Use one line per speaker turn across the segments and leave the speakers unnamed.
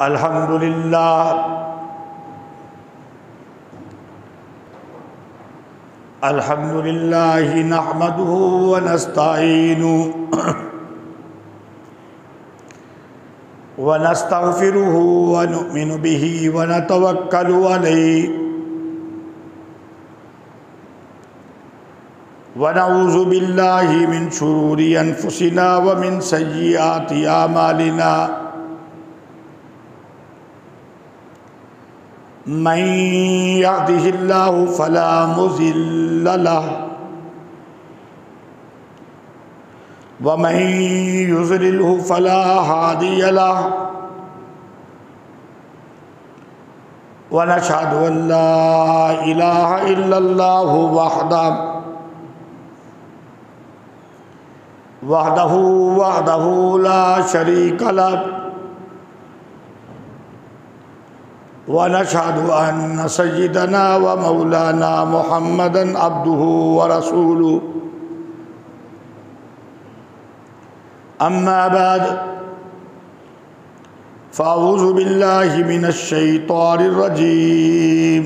अल्हम्दुलिल्लाह अल्हम्दुलिल्लाहि नहमदुहु व नस्तईनुहु व नस्तगफिरुहु व नुमिनु बिही व नतवक्कलु अलैहि व नऊज़ु बिल्लाहि मिन शुरूरि अनफुसिना व मिन सय्यिआति आमालिना मन यहदिहिल्लाहु फला मुज़िल्ल लहु व मन युज़लिल्हु फला हादिय लहु व नशहदु अन ला इलाहा इल्लल्लाहु वहदहु ला शरीका लहु व नशहदु अन्न सय्यिदना व मौलाना मुहम्मदन अब्दुहु व रसूलुहु अम्मा बाद फ़अऊज़ु बिल्लाहि मिनश शैतानिर रजीम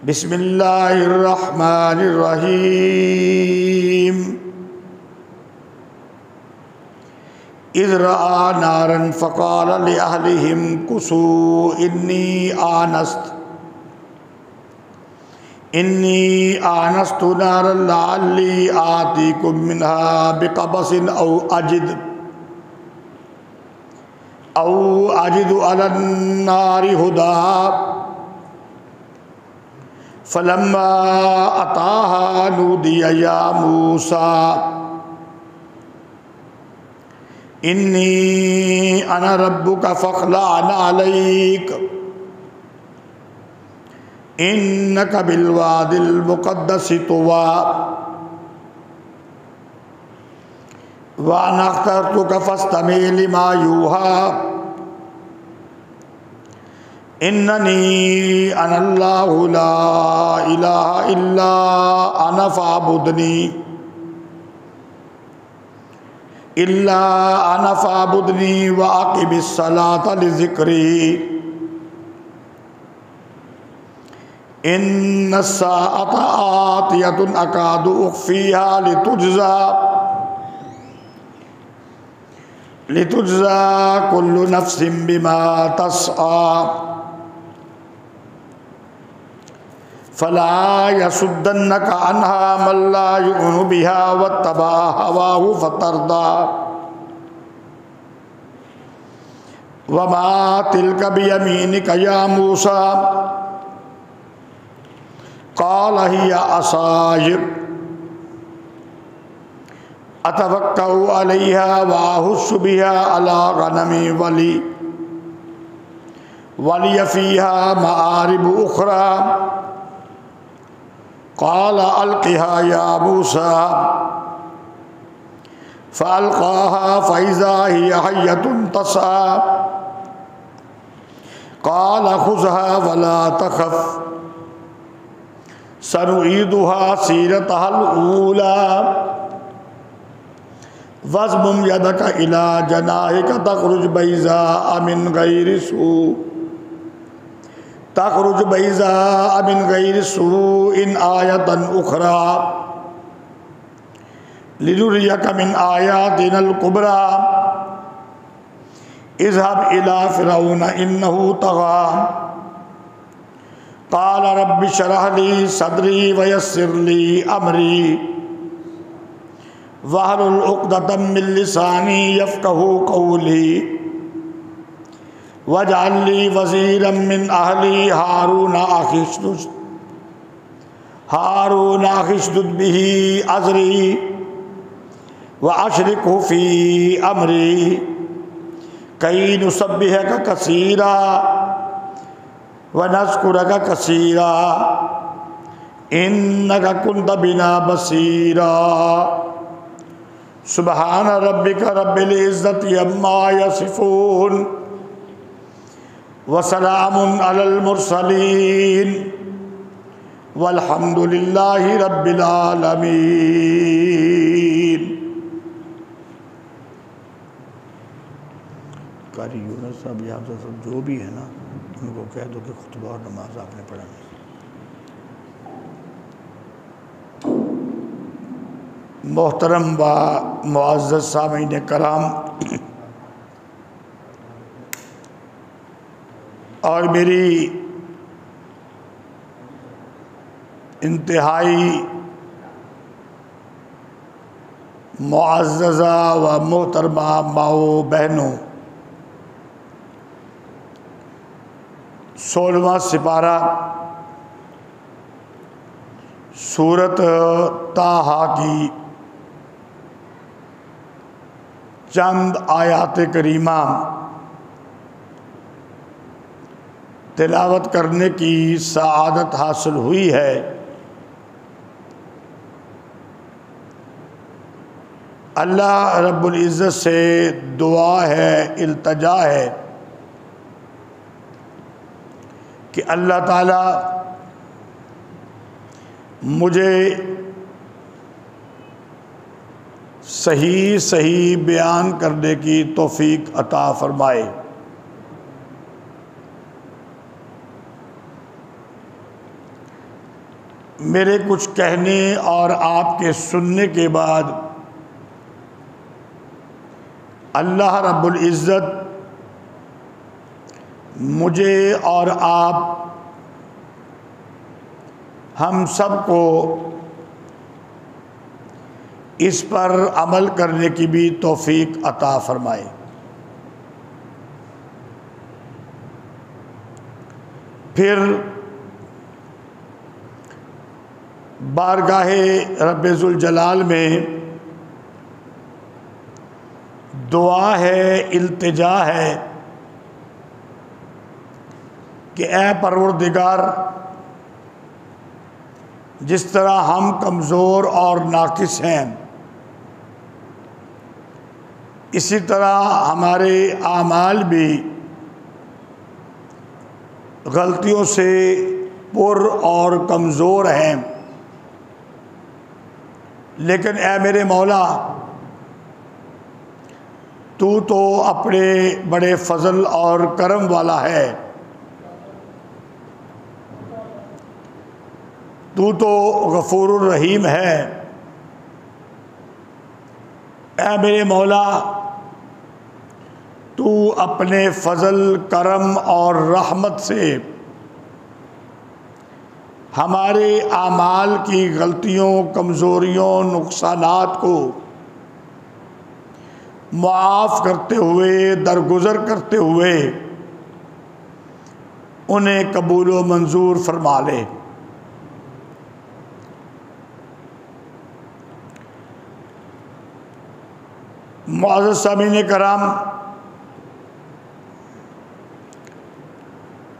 बिस्मिल्लाहिर रहमानिर रहीम इज़ रआ नारन फ़क़ाल लिअहलिहिम कुसू इन्नी आनस्तु नारन लअल्ली आतीकुम मिन्हा बिक़बसिन औ अजिदु अलन नारि हुदा फ़लम्मा अताहा नूदिया या मूसा इन्नी अना रब्बुका फ़ख़्लअन अलैक इन्नका बिलवादिल मुक़द्दसि तुवा व अना अख़्तरतुका फ़स्तमि लिमा यूहा इन्ननी अनल्लाहु ला इलाहा इल्ला अना फ़अबुदनी व अक़िमिस्सलाता लिज़िक्री इन्नस्साअता आतियतुन अकादु उख़्फ़ीहा लितुज्ज़ा कुल्लु नफ़्सिन बिमा तस्आ फला यसुद्दन्नका अन्हा मन ला यु'मिनु बिहा वत्तबा हवाहु फतरदा वमा तिल्का बियमीनिका या मूसा क़ाल हिया असाय अतवक्कउ अलैहा व अहुस्सु बिहा अला गनमी वलिय फ़ीहा मआरिब उख़रा क़ाल अल्क़िहा या मूसा फ़अल्क़ाहा फ़इज़ा हिय हय्यतुन तस्आ क़ाल ख़ुज़हा वला तख़फ़ सनुईदुहा सीरतहल ऊला वज़्मुम यदका इला जनाहिका तख़रुज बैज़ा मिन गैरि सूइन आयतन उख़रा लिनुरियका मिन आयातिनल कुबरा इज़हब इला फ़िरऔन इन्नहु तग़ा क़ाल रब्बि इश्रह ली सदरी व यस्सिर ली अमरी वहलुल उक़दतम मिन लिसानी यफ़क़हू क़ौली वजअल ली वज़ीरम मिन अहली हारून अखिशदुद बिही अज़री व अशरिकहु फ़ी अमरी कई नुसब्बिहका कसीरा व नज़कुरका कसीरा इन्नका कुन्त बिना बसीरा सुबहान रब्बिका रब्बिल इज़्ज़ति अम्मा यसिफ़ून वसलामुन अलल मुरसलीन वल्हम्दुलिल्लाहि रब्बिल आलमीन। कारी यूनुस साहब या सब जो भी है ना, उनको कह दो कि खुतबा और नमाज आपने पढ़ानी। मोहतरम व मुअज़्ज़ज़ सामीन कराम, और मेरी इंतहाई मुअज़्ज़ज़ा व मोहतरमा माओ बहनों, 16वां सिपारा सूरत ताहा की चंद आयात करीमा तिलावत करने की सआदत हासिल हुई है। अल्लाह रब्बुल इज़्ज़त से दुआ है, इल्तजा है कि अल्लाह ताला मुझे सही बयान करने की तौफीक अता फरमाए। मेरे कुछ कहने और आपके सुनने के बाद अल्लाह रब्बुल इज़्ज़त मुझे और आप हम सबको इस पर अमल करने की भी तौफीक अता फरमाए। फिर बारगाहे रब्बुल जलाल में दुआ है, इल्तिजा है कि ए परवरदिगार, जिस तरह हम कमज़ोर और नाकिस हैं, इसी तरह हमारे आमाल भी गलतियों से पुर और कमज़ोर हैं, लेकिन ए मेरे मौला, तू तो अपने बड़े फजल और करम वाला है। तू तो गफूरुर रहीम है। ऐ मेरे मौला, तू अपने फजल, करम और रहमत से हमारे आमाल की गलतियों, कमज़ोरियों, नुकसानात को मुआफ़ करते हुए, दरगुज़र करते हुए उन्हें कबूल व मंजूर फरमा ले। मुअज़्ज़ज़ सामीन कराम,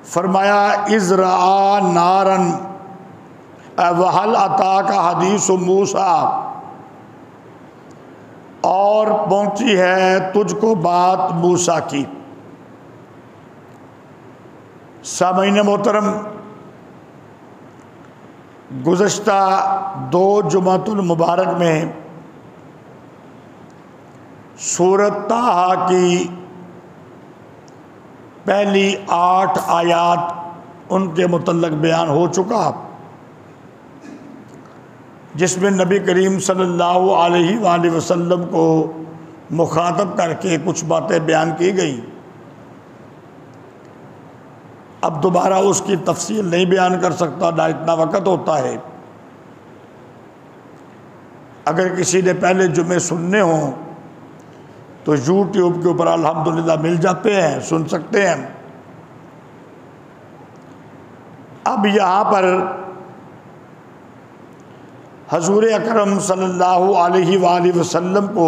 फरमाया इज़रा नारन वहल अता का हदीस मूसा, और पहुंची है तुझको बात मूसा की। सामीन मोहतरम, गुज़श्ता 2 जुमातुल मुबारक में सूरत ताहा की पहली 8 आयात उनके मुतल्लक बयान हो चुका, जिसमें नबी करीम सल्लल्लाहु अलैहि वसल्लम को मुखातब करके कुछ बातें बयान की गई। अब दोबारा उसकी तफसील नहीं बयान कर सकता, ना इतना वक़्त होता है। अगर किसी ने पहले जुमे सुनने हों तो यूट्यूब के ऊपर अल्हम्दुलिल्लाह मिल जाते हैं, सुन सकते हैं। अब यहाँ पर हजूर अकरम सल्लल्लाहु अलैहि वसल्लम को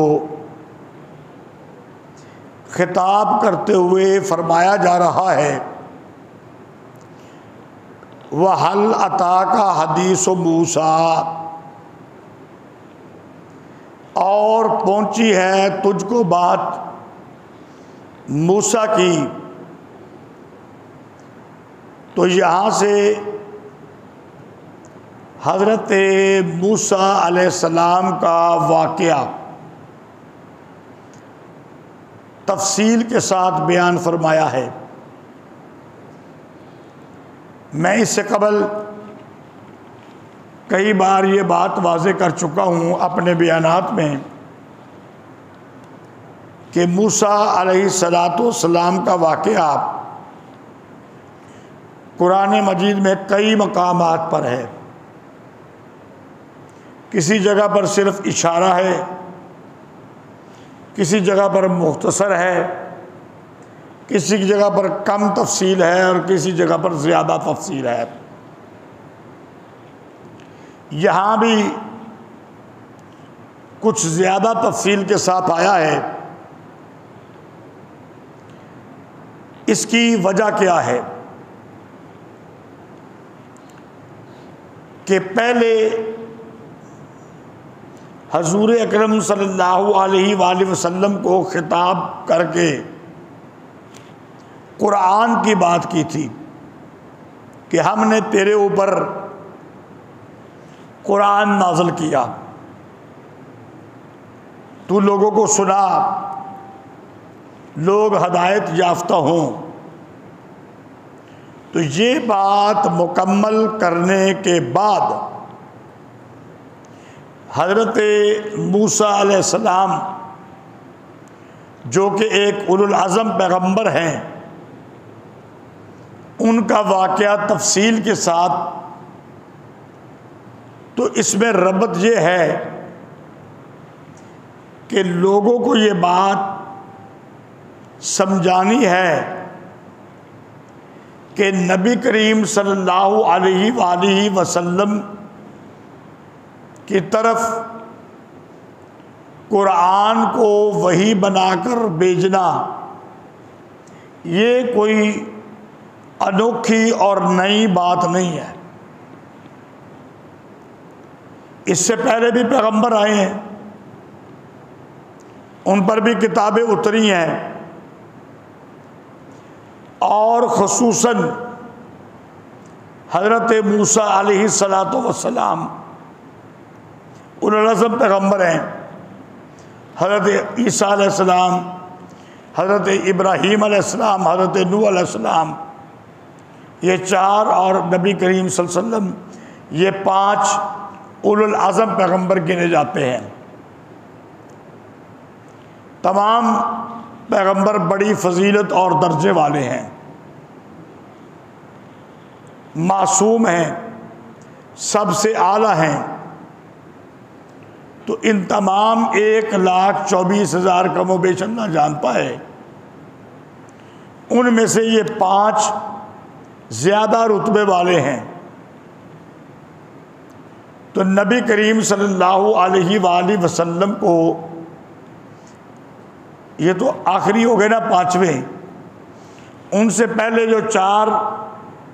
खिताब करते हुए फरमाया जा रहा है, वह हल अता का हदीस मूसा, और पहुंची है तुझको बात मूसा की। तो यहाँ से हज़रत मूसा अलैहिस्सलाम का वाक़या तफसील के साथ बयान फरमाया है। मैं इससे कबल कई बार ये बात वाज़े कर चुका हूँ अपने बयानात में कि मूसा अलैहिस्सलाम का वाक़या कुरान मजीद में कई मकामात पर है। किसी जगह पर सिर्फ इशारा है, किसी जगह पर मुख्तसर है, किसी की जगह पर कम तफसील है और किसी जगह पर ज़्यादा तफसील है। यहाँ भी कुछ ज़्यादा तफसील के साथ आया है। इसकी वजह क्या है कि पहले हजूर अकरम सल्लल्लाहु अलैहि वसल्लम को खिताब करके कुरान की बात की थी कि हमने तेरे ऊपर कुरान नाज़िल किया, तू लोगों को सुना, लोग हदायत याफ्ता हों। तो ये बात मुकम्मल करने के बाद हज़रत मूसा अलैहिस्सलाम जो कि एक उलुल अज़म पैगम्बर हैं, उनका वाक़या तफसील के साथ, तो इसमें रब्त ये है कि लोगों को ये बात समझानी है कि नबी करीम सल्लल्लाहु अलैहि वसल्लम की तरफ कुरान को वही बनाकर भेजना ये कोई अनोखी और नई बात नहीं है। इससे पहले भी पैगंबर आए हैं, उन पर भी किताबें उतरी हैं और ख़ुसूसन हज़रत मूसा अलैहिस्सलातु वस्सलाम उलुल अज़म पैगंबर हैं। हज़रत ईसा अलैहिस्सलाम, हज़रत इब्राहीम अलैहिस्सलाम, हज़रत नूह अलैहिस्सलाम, ये चार और नबी करीम सल्लल्लाहु अलैहि वसल्लम, ये पाँच उलुल अज़म पैगंबर गिने जाते हैं। तमाम पैगंबर बड़ी फजीलत और दर्जे वाले हैं, मासूम हैं, सबसे आला हैं। तो इन तमाम 1,24,000 कमो बेश ना जान पाए, उनमें से ये पाँच ज़्यादा रुतबे वाले हैं। तो नबी करीम सल्लल्लाहु अलैहि वसल्लम को ये तो आखिरी हो गए ना, पाँचवें। उनसे पहले जो चार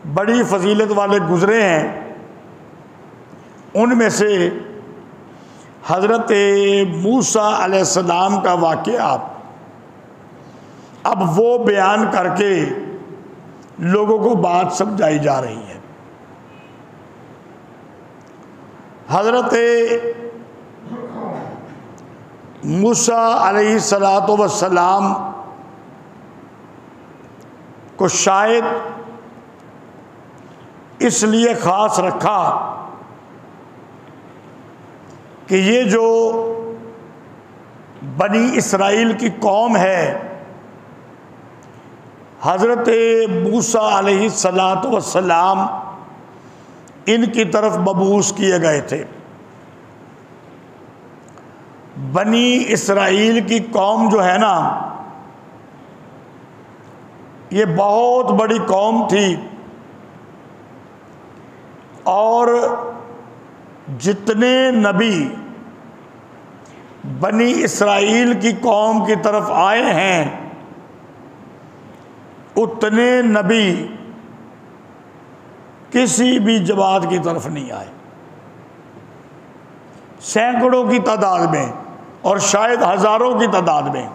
बड़ी फजीलत वाले गुजरे हैं, उनमें से हज़रत मूसा अलैहिस्सलाम का वाक़या अब वो बयान करके लोगों को बात समझाई जा रही है। हज़रत मूसा अलैहिस्सलातु वस्सलाम को शायद इसलिए ख़ास रखा कि ये जो बनी इसराइल की कौम है, हज़रत मूसा अलैहिस्सलातु वस्सलाम इनकी तरफ मबूस किए गए थे। बनी इसराइल की कौम जो है ना, ये बहुत बड़ी कौम थी और जितने नबी बनी इसराइल की कौम की तरफ आए हैं, उतने नबी किसी भी जमात की तरफ नहीं आए। सैकड़ों की तादाद में और शायद हजारों की तादाद में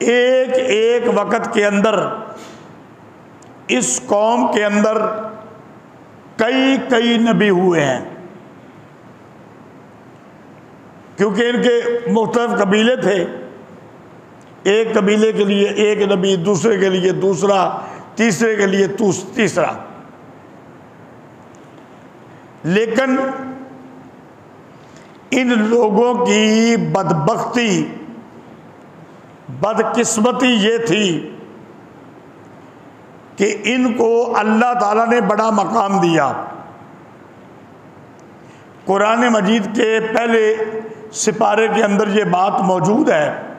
एक एक वक़्त के अंदर इस कौम के अंदर कई कई नबी हुए हैं, क्योंकि इनके मुख्तलिफ कबीले थे एक कबीले के लिए एक नबी, दूसरे के लिए दूसरा, तीसरे के लिए तीसरा। लेकिन इन लोगों की बदबख्ती, बदकिस्मती ये थी कि इनको अल्लाह ताला ने बड़ा मकाम दिया। कुरान मजीद के पहले सिपारे के अंदर ये बात मौजूद है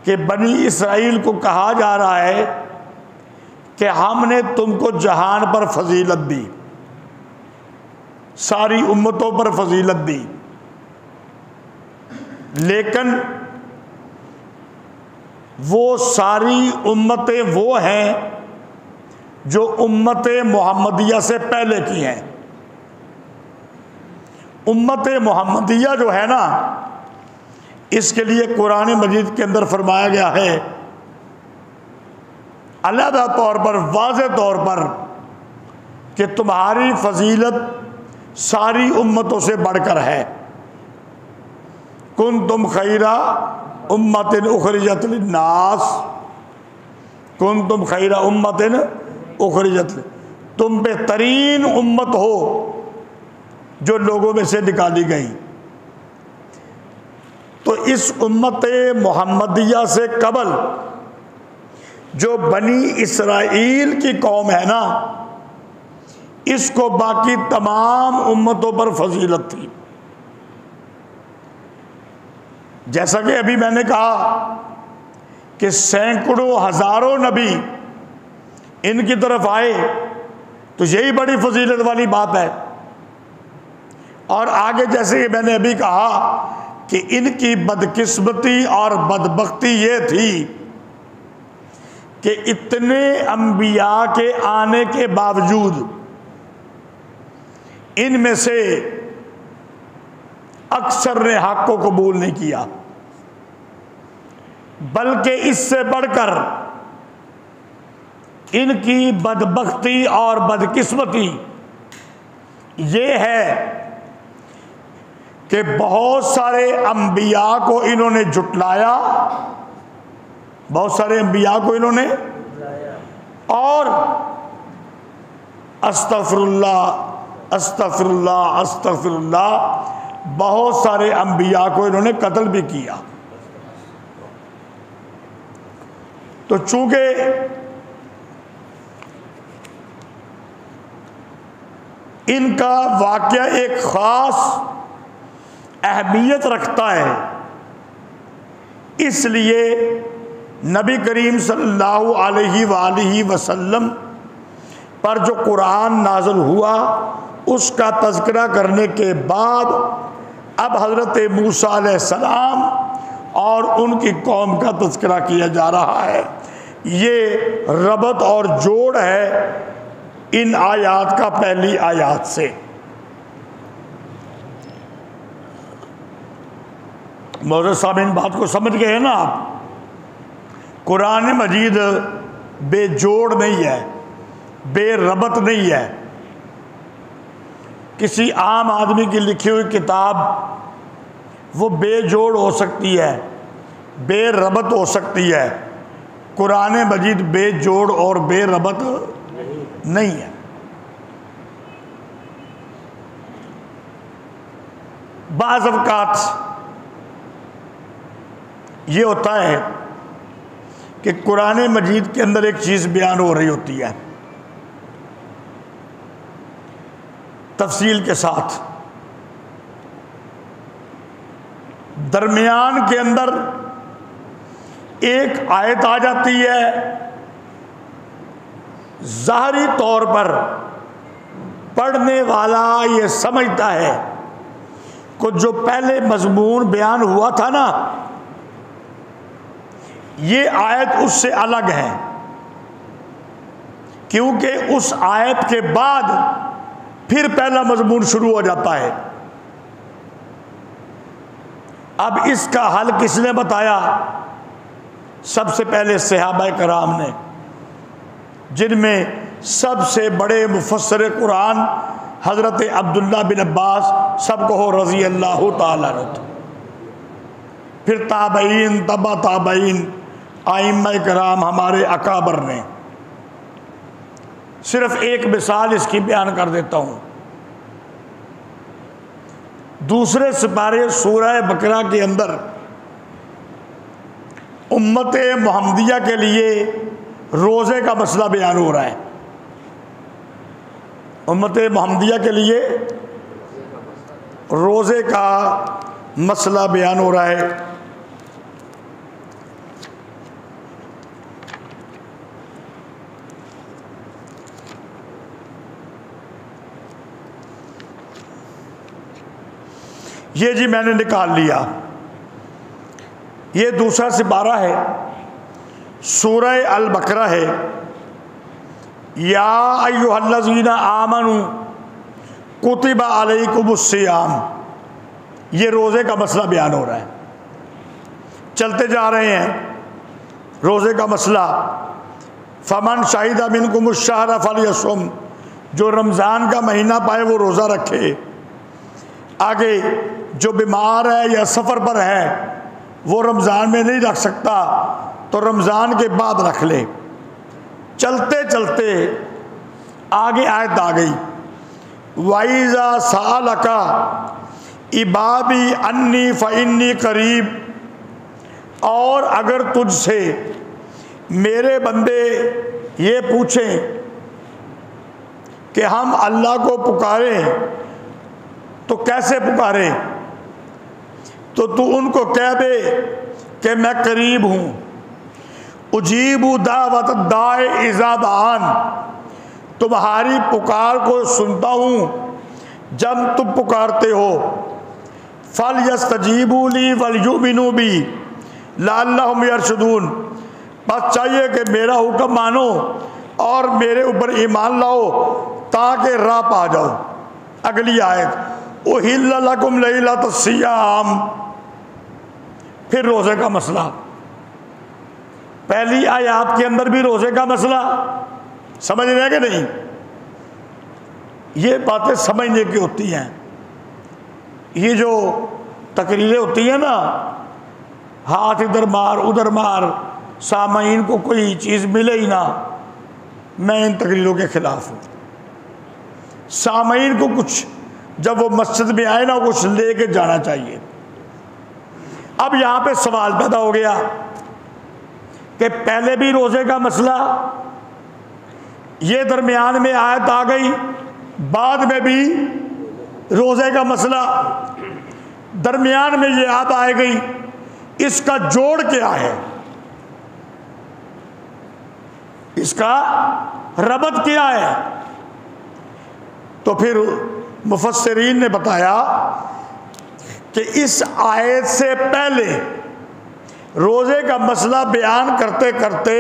कि बनी इसराइल को कहा जा रहा है कि हमने तुमको जहान पर फजीलत दी, सारी उम्मतों पर फजीलत दी, लेकिन वो सारी उम्मतें वो हैं जो उम्मत मोहम्मदिया से पहले की हैं। उम्मत मोहम्मदिया जो है ना, इसके लिए कुरान मजीद के अंदर फरमाया गया है अलहदा तौर पर, वाज़े तौर पर, कि तुम्हारी फजीलत सारी उम्मतों से बढ़कर है। कुंतुम खैरा उम्मतिन उखरिजत लिन्नास, कुंतुम खैरा उम्मतिन उखरिजत, तुम बेहतरीन उम्मत हो जो लोगों में से निकाली गई। तो इस उम्मत मोहम्मदिया से कबल जो बनी इसराइल की कौम है ना, इसको बाकी तमाम उम्मतों पर फजीलत थी। जैसा कि अभी मैंने कहा कि सैकड़ों हजारों नबी इनकी तरफ आए, तो यही बड़ी फजीलत वाली बात है। और आगे जैसे कि मैंने अभी कहा कि इनकी बदकिस्मती और बदबख्ती ये थी कि इतने अंबिया के आने के बावजूद इनमें से अक्सर ने हक को कबूल नहीं किया, बल्कि इससे बढ़कर इनकी बदबख्ती और बदकिस्मती ये है कि बहुत सारे अंबिया को इन्होंने झुटलाया, बहुत सारे अंबिया को इन्होंने, और अस्तगफिरुल्लाह अस्तगफिरुल्लाह अस्तगफिरुल्लाह, बहुत सारे अंबिया को इन्होंने कत्ल भी किया। तो चूंकि इनका वाकया एक खास अहमियत रखता है, इसलिए नबी करीम सल्लल्लाहु अलैहि वसल्लम पर जो कुरान नाज़िल हुआ उसका तज़किरा करने के बाद अब हज़रत मूसा अलैहिस्सलाम और उनकी कौम का तज़किरा किया जा रहा है। ये रबत और जोड़ है इन आयात का पहली आयात से। मौजूद साहब इन बात को समझ गए हैं ना आप? कुरान मजीद बेजोड़ नहीं है, बेरबत नहीं है। किसी आम आदमी की लिखी हुई किताब वो बेजोड़ हो सकती है, बेरबत हो सकती है। कुरान मजीद बेजोड़ और बेरबत नहीं है। बाज़ अवकात ये होता है कि कुरान मजीद के अंदर एक चीज़ बयान हो रही होती है तफसील के साथ, दरमियान के अंदर एक आयत आ जाती है, ज़ाहरी तौर पर पढ़ने वाला ये समझता है कि जो पहले मजमून बयान हुआ था ना, ये आयत उससे अलग है, क्योंकि उस आयत के बाद फिर पहला मजमून शुरू हो जाता है। अब इसका हल किसने बताया? सबसे पहले सहाबा कराम ने, जिनमें सबसे बड़े मुफस्सिर कुरान हज़रत अब्दुल्ला बिन अब्बास, सबको हो रज़ी अल्लाह ताला अन्हु। फिर ताबईन, तबा ताबईन, आइम्मा कराम, हमारे अकाबर ने। सिर्फ एक मिसाल इसकी बयान कर देता हूँ। दूसरे सिपारे सूरह बकरा के अंदर उम्मत मोहम्मदिया के लिए रोज़े का मसला बयान हो रहा है। उम्मत मोहम्मदिया के लिए रोज़े का मसला बयान हो रहा है। ये जी मैंने निकाल लिया, ये दूसरा सिपारा है, सूरह अल बकरा है। या अय्युहल्लज़ीना आमनू कुतिबा अलैकुमुस्सियाम, ये रोज़े का मसला बयान हो रहा है। चलते जा रहे हैं रोज़े का मसला। फमन शाहिदा मिनकुमुश्शहरा फलयसुम, जो रमज़ान का महीना पाए वो रोज़ा रखे। आगे जो बीमार है या सफ़र पर है वो रमज़ान में नहीं रख सकता तो रमज़ान के बाद रख ले। चलते चलते आगे आयत आ गई, वाइज़ा सालका इबादी अन्नी फ़इन्नी करीब, और अगर तुझसे मेरे बंदे ये पूछें कि हम अल्लाह को पुकारें तो कैसे पुकारें, तो तू उनको कह दे कि मैं करीब हूँ। उजीबु दावत दाए इज़ा दान, तुम्हारी पुकार को सुनता हूँ जब तुम पुकारते हो। फल यस्तजीबू ली वल युमिनू बी लअल्लहुम यरशुदून, बस चाहिए कि मेरा हुक्म मानो और मेरे ऊपर ईमान लाओ ताकि राह पा जाओ। अगली आयत, उहिल्ला लकुम लैलतुस सियाम, फिर रोज़े का मसला। पहली आयत के अंदर भी रोज़े का मसला, समझ रहे हैं कि नहीं? ये बातें समझने की होती हैं। ये जो तकरीरें होती हैं ना, हाथ इधर मार उधर मार, सामाईन को कोई चीज़ मिले ही ना, मैं इन तकरीरों के ख़िलाफ़ हूँ। सामाईन को कुछ जब वो मस्जिद में आए ना कुछ लेके जाना चाहिए। अब यहाँ पे सवाल पैदा हो गया कि पहले भी रोज़े का मसला, ये दरमियान में आयत आ गई, बाद में भी रोज़े का मसला, दरमियान में ये आयत आ गई, इसका जोड़ क्या है, इसका रबत क्या है? तो फिर मुफस्सिरीन ने बताया कि इस आयत से पहले रोज़े का मसला बयान करते करते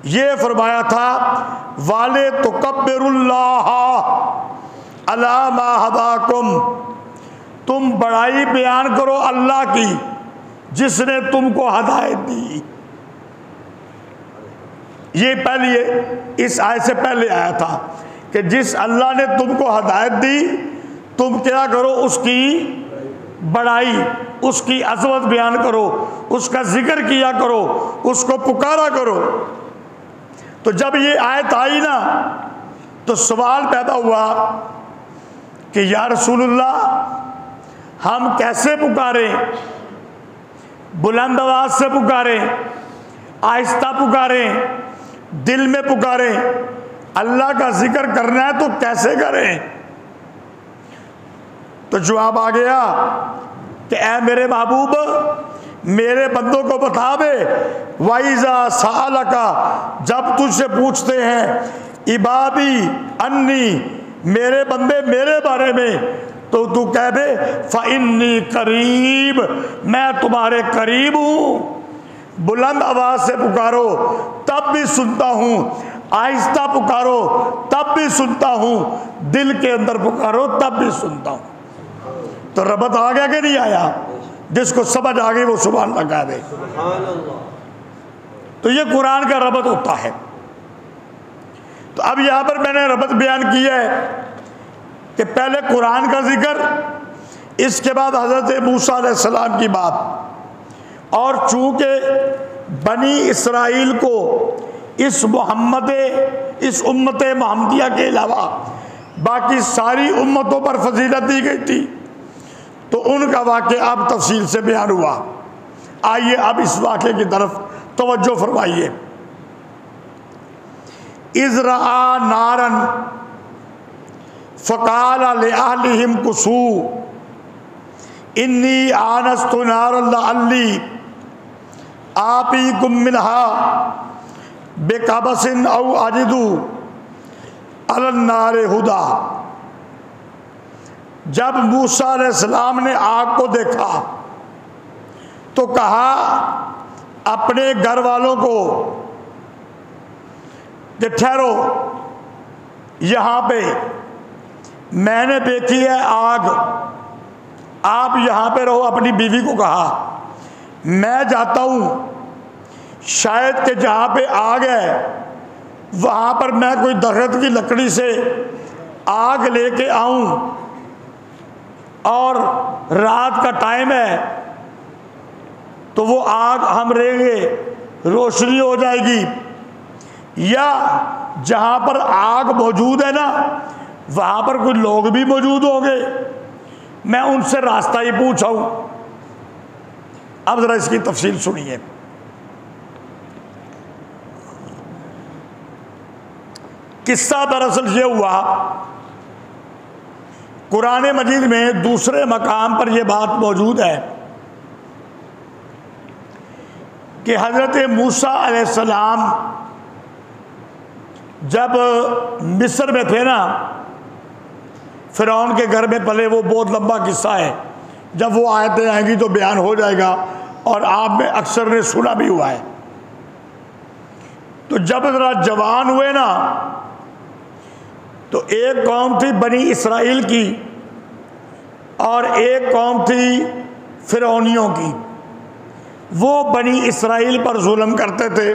ये फरमाया था, वाले तुकब्बिरुल्लाह अला मा हदाकुम, तुम बड़ाई बयान करो अल्लाह की जिसने तुमको हदायत दी। ये पहले इस आयत से पहले आया था कि जिस अल्लाह ने तुमको हदायत दी तुम क्या करो, उसकी बड़ाई, उसकी अज़मत बयान करो, उसका जिक्र किया करो, उसको पुकारा करो। तो जब ये आयत आई ना तो सवाल पैदा हुआ कि या रसूलुल्लाह हम कैसे पुकारें, बुलंद आवाज से पुकारें, आहिस्ता पुकारें, दिल में पुकारें, अल्लाह का जिक्र करना है तो कैसे करें? तो जवाब आ गया कि ऐ मेरे महबूब, मेरे बंदों को बता दे, वाइजा सालका, जब तुझसे पूछते हैं इबादी अन्नी, मेरे बंदे मेरे बारे में, तो तू कह दे फ़इन्नी करीब, मैं तुम्हारे करीब हूँ। बुलंद आवाज से पुकारो तब भी सुनता हूँ, आहिस्ता पुकारो तब भी सुनता हूँ, दिल के अंदर पुकारो तब भी सुनता हूँ। तो रबत आ गया कि नहीं आया? जिसको समझ आ गई वो सुभान लगा दे। तो ये कुरान का रबत होता है। तो अब यहाँ पर मैंने रबत बयान किया है कि पहले कुरान का जिक्र, इसके बाद हज़रत मूसा अलैहिस्सलाम की बात। और चूंकि बनी इसराइल को इस उम्मत मोहम्मदिया के अलावा बाकी सारी उम्मतों पर फजीलत दी गई थी, तो उनका वाक़या अब तफसील से बयान हुआ। आइए अब इस वाक़े की तरफ तवज्जो फरमाइए। इज़रा नारन फ़क़ाल लिअहलिहिम कुसू इन्नी आनस्तु नारन लअल्ली आतीकुम मिनहा बेक़बसिन औ अजिदु अलन नारे हुदा। जब मूसा अलैहिस्सलाम ने आग को देखा तो कहा अपने घर वालों को कि ठहरो, यहाँ पे मैंने देखी है आग, आप यहाँ पे रहो। अपनी बीवी को कहा मैं जाता हूँ, शायद कि जहाँ पे आग है वहाँ पर मैं कोई दरख्त की लकड़ी से आग लेके आऊँ, और रात का टाइम है तो वो आग हम रहेंगे, रोशनी हो जाएगी। या जहाँ पर आग मौजूद है ना वहाँ पर कुछ लोग भी मौजूद होंगे, मैं उनसे रास्ता ही पूछाऊँ। अब ज़रा इसकी तफसील सुनिए। किस्सा दरअसल ये हुआ, कुरान मजीद में दूसरे मकाम पर यह बात मौजूद है कि हज़रत मूसा अलैहिस्सलाम जब मिस्र में थे ना, फ़िरौन के घर में पले, वो बहुत लंबा किस्सा है, जब वो आयतें आएंगी तो बयान हो जाएगा, और आप में अक्सर ने सुना भी हुआ है। तो जब ज़रा जवान हुए ना तो एक कौम थी बनी इसराइल की और एक कौम थी फ़िरौनियों की। वो बनी इसराइल पर जुल्म करते थे।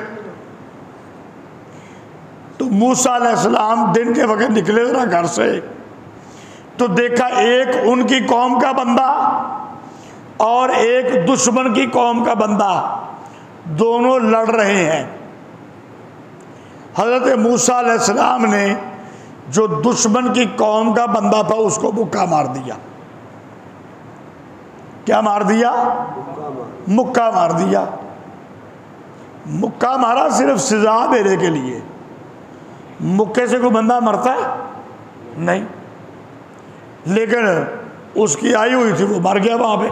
तो मूसा अलैहिस्सलाम दिन के वक्त निकले ज़रा घर से, तो देखा एक उनकी कौम का बंदा और एक दुश्मन की कौम का बंदा, दोनों लड़ रहे हैं। हज़रत मूसा अलैहिस्सलाम ने जो दुश्मन की कौम का बंदा था उसको मुक्का मार दिया। क्या मार दिया? मुक्का मार दिया। मुक्का मारा सिर्फ सजा देने के लिए। मुक्के से कोई बंदा मरता है? नहीं। लेकिन उसकी आई हुई थी, वो मर गया वहां पे।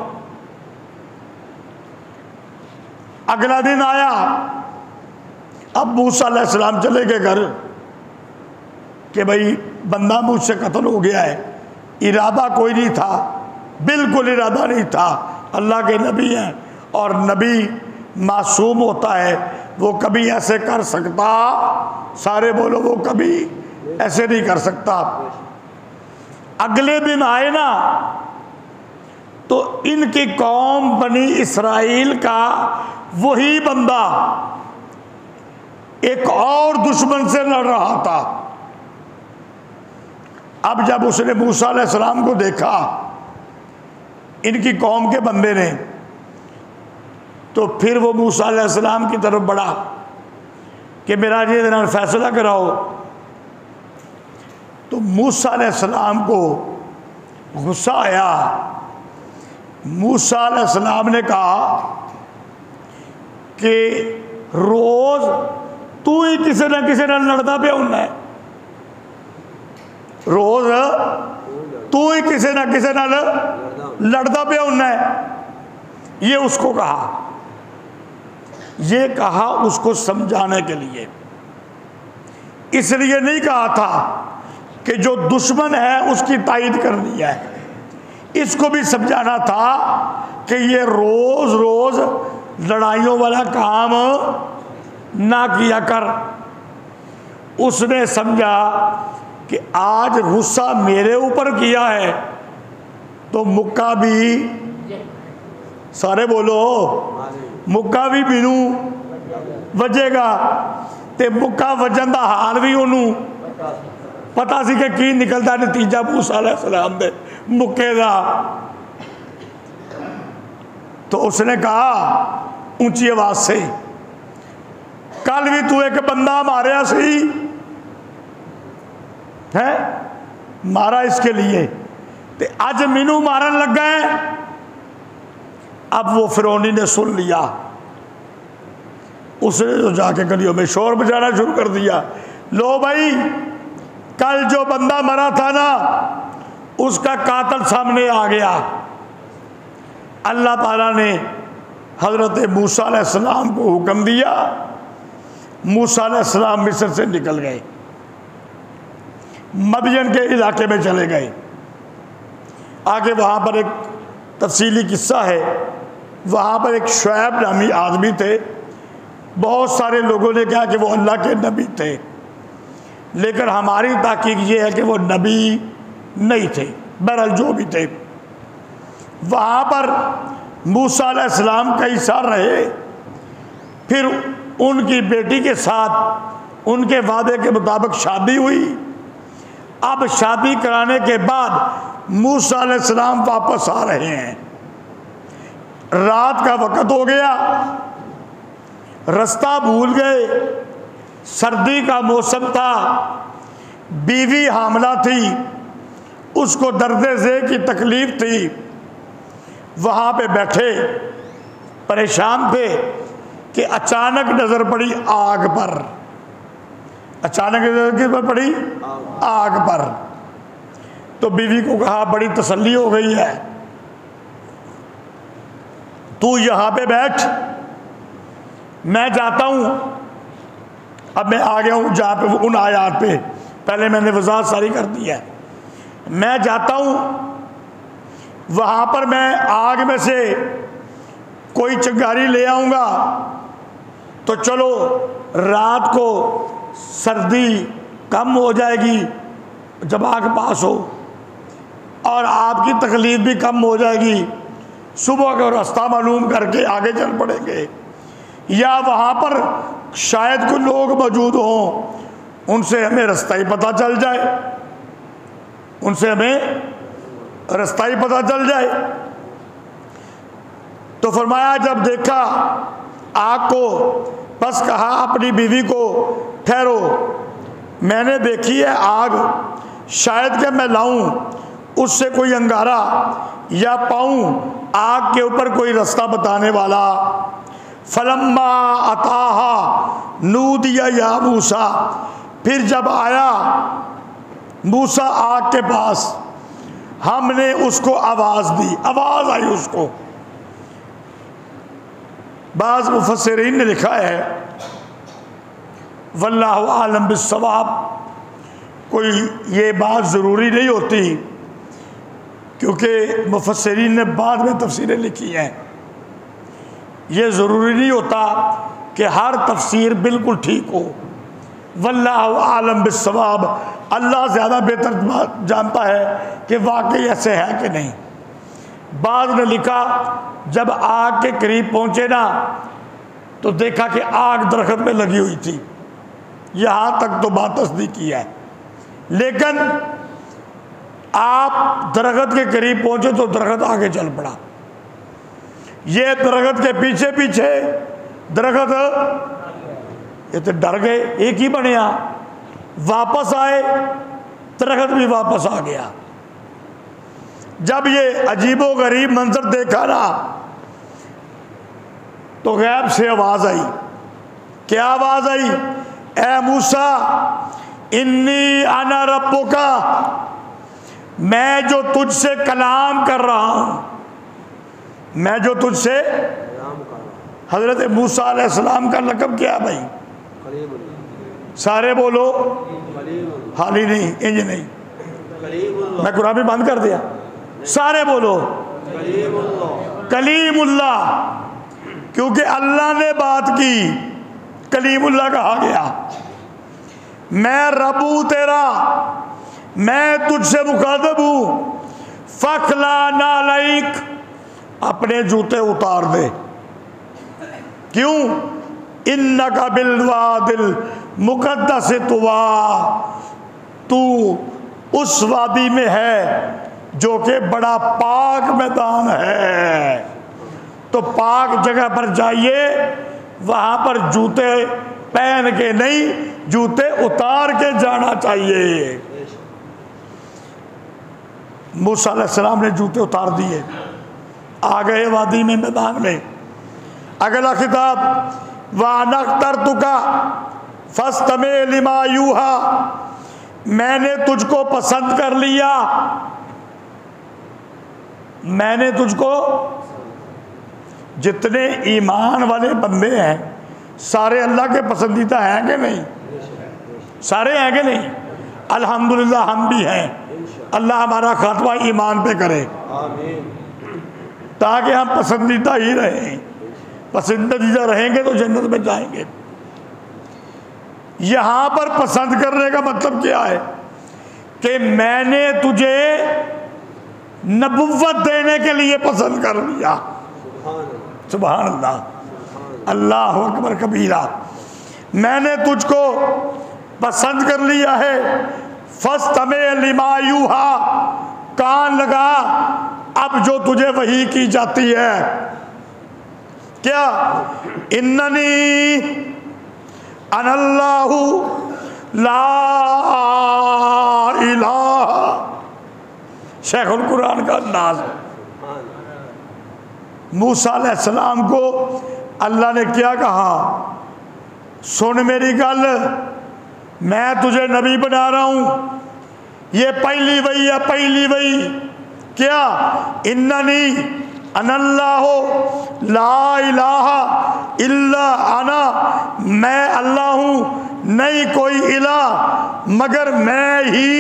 अगला दिन आया, अब मूसा अलैहिस्सलाम चले गए घर कि भाई बंदा मुझसे कत्ल हो गया है। इरादा कोई नहीं था, बिल्कुल इरादा नहीं था। अल्लाह के नबी हैं और नबी मासूम होता है, वो कभी ऐसे कर सकता? सारे बोलो वो कभी ऐसे नहीं कर सकता। अगले दिन आए ना तो इनकी कौम बनी इसराइल का वही बंदा एक और दुश्मन से लड़ रहा था। अब जब उसने मूसा अलैहिस्सलाम को देखा, इनकी कौम के बंदे ने, तो फिर वो मूसा अलैहिस्सलाम की तरफ बढ़ा कि मेरा ये जरा फैसला कराओ। तो मूसा अलैहिस्सलाम को गुस्सा आया। मूसा अलैहिस्सलाम ने कहा कि रोज तू ही किसी न किसी ने लड़ता पे होना है, रोज तू ही किसी न किसी न लड़ता पे होना है। ये उसको कहा, ये कहा उसको समझाने के लिए, इसलिए नहीं कहा था कि जो दुश्मन है उसकी तायद करनी है। इसको भी समझाना था कि ये रोज रोज लड़ाइयों वाला काम ना किया कर। उसने समझा कि आज गुस्सा मेरे ऊपर किया है तो मुक्का भी, सारे बोलो, मुक्का भी बिनू वजेगा। ते मुक्का वजन का हाल भी उन्होंने पता सी कि की निकलता नतीजा मूसा अलैहिस्सलाम दे मुक्के का। तो उसने कहा ऊंची आवाज से, कल भी तू एक बंदा मारिया सी है, मारा इसके लिए ते अज मैनू मारन लगा है। अब वो फिरौनी ने सुन लिया, उसने तो जाके गलियों में शोर बजाना शुरू कर दिया, लो भाई कल जो बंदा मरा था ना उसका कातिल सामने आ गया। अल्लाह ताला ने हजरत मूसा अलैहिस्सलाम को हुक्म दिया, मूसा अलैहिस्सलाम मिस्र से निकल गए, मदियन के इलाके में चले गए। आगे वहाँ पर एक तफसीली किस्सा है, वहाँ पर एक शुएब नामी आदमी थे। बहुत सारे लोगों ने कहा कि वो अल्लाह के नबी थे, लेकिन हमारी ताकीक ये है कि वो नबी नहीं थे। बहरहाल जो भी थे, वहाँ पर मूसा अलैहिस्सलाम कई साल रहे। फिर उनकी बेटी के साथ उनके वादे के मुताबिक शादी हुई। अब शादी कराने के बाद मूसा अलैहिस्सलाम वापस आ रहे हैं। रात का वक़्त हो गया, रास्ता भूल गए, सर्दी का मौसम था, बीवी हामला थी, उसको दर्द ज़े की तकलीफ थी। वहाँ पे बैठे परेशान थे कि अचानक नज़र पड़ी आग पर। अचानक नज़र किस पर पड़ी? आग पर। तो बीवी को कहा बड़ी तसल्ली हो गई है, तू यहाँ पे बैठ, मैं जाता हूँ। अब मैं आ गया हूँ जहाँ पे उन आयात पे, पहले मैंने वजाहत सारी कर दी है। मैं जाता हूँ वहाँ पर, मैं आग में से कोई चिंगारी ले आऊँगा, तो चलो रात को सर्दी कम हो जाएगी जब आग पास हो, और आपकी तकलीफ भी कम हो जाएगी। सुबह का रास्ता मालूम करके आगे चल पड़ेंगे, या वहाँ पर शायद कोई लोग मौजूद हों, उनसे हमें रास्ता ही पता चल जाए, उनसे हमें रास्ता ही पता चल जाए। तो फरमाया जब देखा आग को, बस कहा अपनी बीवी को ठहरो, मैंने देखी है आग, शायद कि मैं लाऊं उससे कोई अंगारा या पाऊं आग के ऊपर कोई रास्ता बताने वाला। फलम्मा अताहा नूदिया या मूसा, फिर जब आया मूसा आग के पास, हमने उसको आवाज़ दी, आवाज़ आई उसको। बाज़ मुफस्सिरीन ने लिखा है वल्लाहु आलम बिस्सवाब, कोई ये बात ज़रूरी नहीं होती, क्योंकि मुफस्सिरीन ने बाद में तफसीरें लिखी हैं। ये ज़रूरी नहीं होता कि हर तफसीर बिल्कुल ठीक हो। वल्लाहु आलम बिस्सवाब, अल्लाह ज़्यादा बेहतर जानता है कि वाकई ऐसे है कि नहीं। बाद ने लिखा जब आग के करीब पहुँचे ना, तो देखा कि आग दरख्त में लगी हुई थी। यहाँ तक तो बात तस्दीकी है, लेकिन आप दरख्त के करीब पहुँचे तो दरख्त आगे चल पड़ा। ये दरख्त के पीछे पीछे दरख्त, ये तो डर गए, एक ही बनया। वापस आए, दरख्त भी वापस आ गया। जब ये अजीबो गरीब मंजर देखा ना, तो गैब से आवाज आई। क्या आवाज आई? ए मूसा इन्नी आना रब्बुका, मैं जो तुझसे कलाम कर रहा हूं, मैं जो तुझसे, हजरत मूसा अलैहिस्सलाम का लक़ब क्या है भाई? सारे बोलो, हाली नहीं, इंज नहीं, मैं कुरान भी बंद कर दिया। सारे बोलो कलीमुल्लाह, क्योंकि अल्लाह ने बात की, कलीमुल्लाह कहा गया। मैं रब हूं तेरा, मैं तुझसे मुखातब हूं। फखला नालैक, अपने जूते उतार दे। क्यों? इन्नका बिलवादिल मुक़द्दस तुवा, तू उस वादी में है जो कि बड़ा पाक मैदान है। तो पाक जगह पर जाइए, वहां पर जूते पहन के नहीं, जूते उतार के जाना चाहिए। मूसा अलैहिस्सलाम ने जूते उतार दिए, आ गए वादी में, मैदान में। अगला खिताब, वानख्तरतुका फस्तमे लिमा यूहा, मैंने तुझको पसंद कर लिया, मैंने तुझको। जितने ईमान वाले बंदे हैं सारे अल्लाह के पसंदीदा हैं कि नहीं? सारे हैं कि नहीं? अल्हम्दुलिल्लाह हम भी हैं। अल्लाह हमारा खात्मा ईमान पे करे, ताकि हम पसंदीदा ही रहें। पसंदीदा रहेंगे तो जन्नत में जाएंगे। यहां पर पसंद करने का मतलब क्या है? कि मैंने तुझे नबुव्वत देने के लिए पसंद कर लिया। सुभान अल्लाह, अल्लाह अकबर कबीरा। मैंने तुझको पसंद कर लिया है। फस्तमे लिमा यूहा, कान लगा अब जो तुझे वही की जाती है। क्या? इन्ननी अनल्लाहु ला इलाहा, शेखुल कुरान का अंदाज। मूसा अलैहिस्सलाम को अल्लाह ने क्या कहा? सुन मेरी गल, मैं तुझे नबी बना रहा हूं। ये पहली वही है, पहली वही। क्या? इन्ननी अनल्लाहु ला इलाहा इल्ला अना, मैं अल्लाह हूं, नहीं कोई इला मगर मैं ही।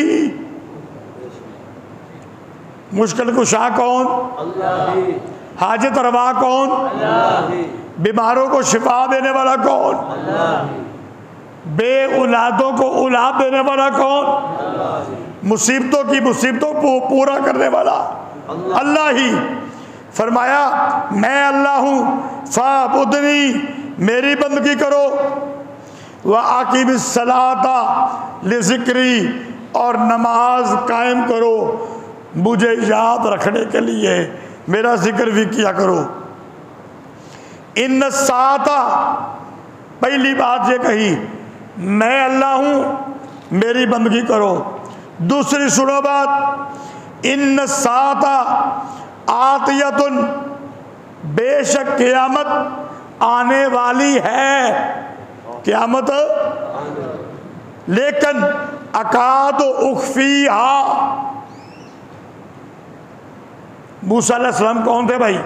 मुश्किल कुशा कौन? अल्लाह। हाजत रवा कौन? अल्लाह। बीमारों को शिफा देने वाला कौन? अल्लाह। बे औलादों को औलाद देने वाला कौन? अल्लाह। मुसीबतों की मुसीबतों को पूरा करने वाला अल्लाह ही। फरमाया मैं अल्लाह हूँ, फ़ाबुदनी, मेरी बंदगी करो। व आकिमिस्सलाता लिज़िक्री, और नमाज कायम करो मुझे याद रखने के लिए, मेरा जिक्र भी किया करो। इन्न साता, पहली बात ये कही मैं अल्लाह हूँ, मेरी बंदगी करो। दूसरी सुनो बात, इन्न साता आतियतुन, बेशक क़यामत आने वाली है। क़यामत, लेकिन अकाद उख्फीहा। मूसा अलैहिस्सलाम कौन थे भाई?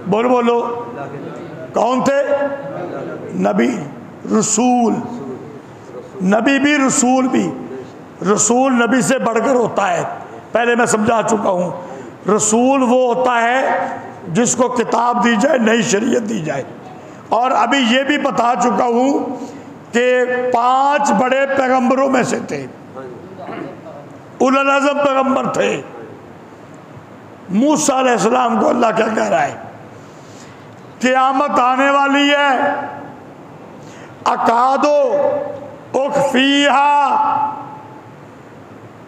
बोलो बोलो, कौन थे? नबी, रसूल। नबी भी रसूल भी। रसूल नबी से बढ़कर होता है, पहले मैं समझा चुका हूँ। रसूल वो होता है जिसको किताब दी जाए, नई शरीयत दी जाए। और अभी ये भी बता चुका हूँ कि 5 बड़े पैगंबरों में से थे, उलुल अज़्म पैगंबर थे। मूसा अलैहिस्सलाम को अल्लाह क्या कह रहा है? क़यामत आने वाली है, अकादो उख्फीहा,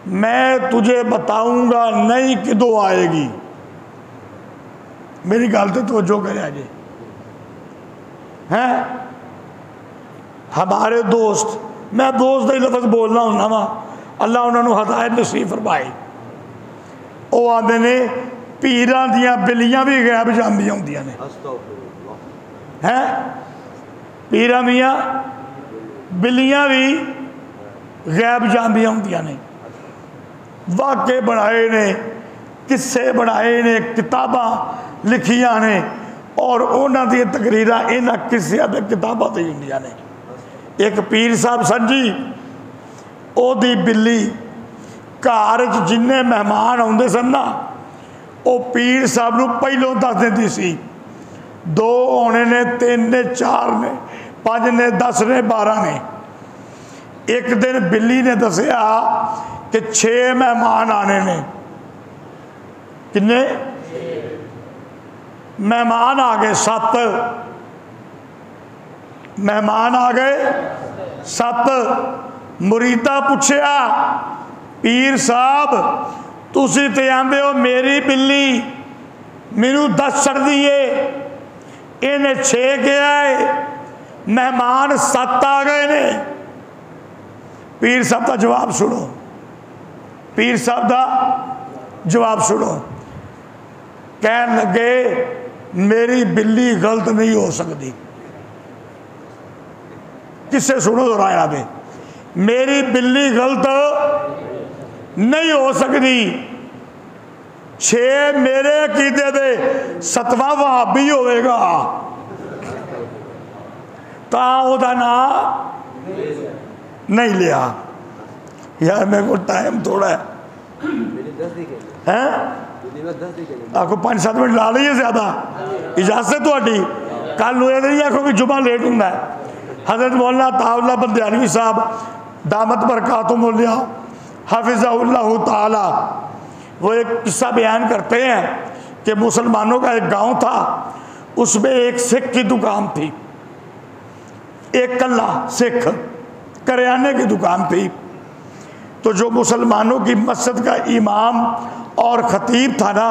मैं तुझे बताऊंगा नहीं किदो आएगी। मेरी गल तो जो करे आज हैं हमारे दोस्त, मैं दोस्त का लफ्ज़ बोलना होना वा, अल्लाह उन्होंने हदायत नसीब फरमाए। वो आते ने पीरां दियां बिल्लियां भी गैब जांदियां होंदियां ने, हैं पीरां दियां बिल्लियां भी गैब जांदियां होंदियां ने। वाक़े बनाए ने, किस्से बनाए ने, किताबां लिखियां ने, और उन्हां दी तकरीरां इन्हां किस्सियां ते किताबां ते होंदियां ने। एक पीर साहब सन जी, ओदी बिल्ली घर च जिन्ने मेहमान आउंदे सन ना, वो पीर साहब नूं पहलों दस दिंदी सी। 2 आने ने, 3 ने, 4 ने, 5 ने, 10 ने, 12 ने। एक दिन बिल्ली ने दसिया कि 6 मेहमान आने ने। किन्ने मेहमान आ गए? 7 मेहमान आ गए, 7। मुरीदा पूछया, पीर साहब तुसी ते आंदे हो मेरी बिल्ली मैनू 10 चढ़ दिए, इन्हें 6 गया है, मेहमान 7 आ गए ने। पीर साहब का जवाब सुनो, पीर साहब का जवाब सुनो। कह लगे मेरी बिल्ली गलत नहीं हो सकती। किससे सुनो तो रायना पे, मेरी बिल्ली गलत नहीं हो सकती। 6 मेरे अकीदे दे, 7वां वहाबी होगा, ता ओदा नाम नहीं लिया। यार मेरे को टाइम थोड़ा है, आपको 5-7 मिनट ला लीए ज्यादा, इजाजत थोड़ी। कल नहीं आखो कि जुमा लेट होंगे। हजरत मौलाना ताउल्ला बंदियानवी साहब दामत बरकातुहुल हाफिज़हुल्लाह ताला, वो एक किस्सा बयान करते हैं कि मुसलमानों का एक गांव था, उसमें एक सिख की दुकान थी, एक कल्ला सिख करियाने की दुकान थी। तो जो मुसलमानों की मस्जिद का इमाम और खतीब था ना,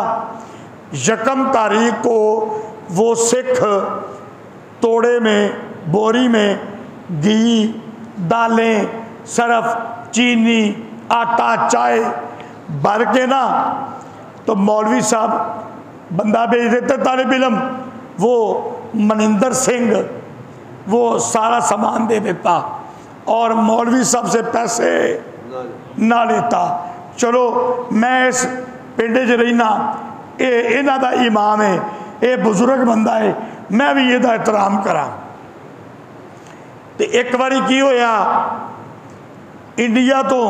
1 तारीख को वो सिख तोड़े में, बोरी में घी, दालें, सरफ, चीनी, आटा, चाय भर के ना, तो मौलवी साहब बंदा भेज देते तालिब इल्म, वो मनिंदर सिंह वो सारा सामान दे देता और मौलवी साहब से पैसे ना लेता। चलो मैं इस पिंड च रहना, ये इन्हां दा इमाम है, ये बुजुर्ग बंदा है, मैं भी इसका एहतराम करा। तो एक बारी की होया, इंडिया तो